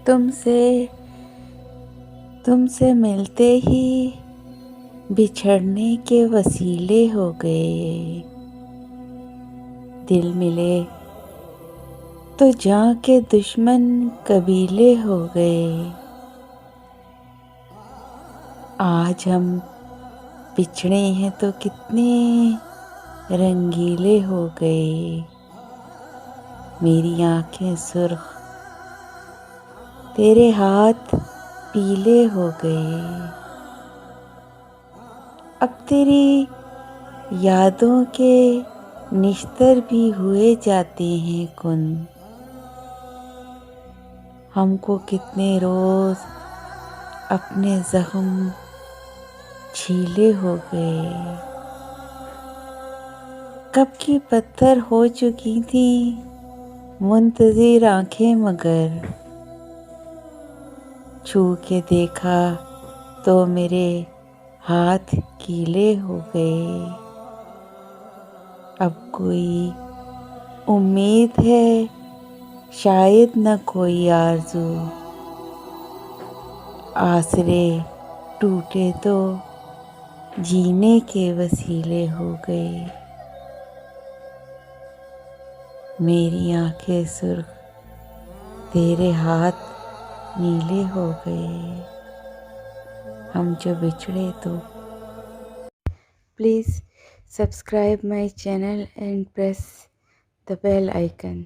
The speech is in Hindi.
तुमसे तुमसे मिलते ही बिछड़ने के वसीले हो गए। दिल मिले तो जान के दुश्मन कबीले हो गए। आज हम बिछड़े हैं तो कितने रंगीले हो गए। मेरी आंखें सुर्ख, तेरे हाथ पीले हो गए। अब तेरी यादों के निश्तर भी हुए जाते हैं कुन। हमको कितने रोज अपने जख्म छीले हो गए। कब की पत्थर हो चुकी थी मुंतज़िर आंखें, मगर छू के देखा तो मेरे हाथ गीले हो गए। अब कोई उम्मीद है शायद न कोई आरज़ू, आसरे टूटे तो जीने के वसीले हो गए। मेरी आंखें सुर्ख, तेरे हाथ नीले हो गए। हम जो बिछड़े तो please subscribe my channel and press the bell icon.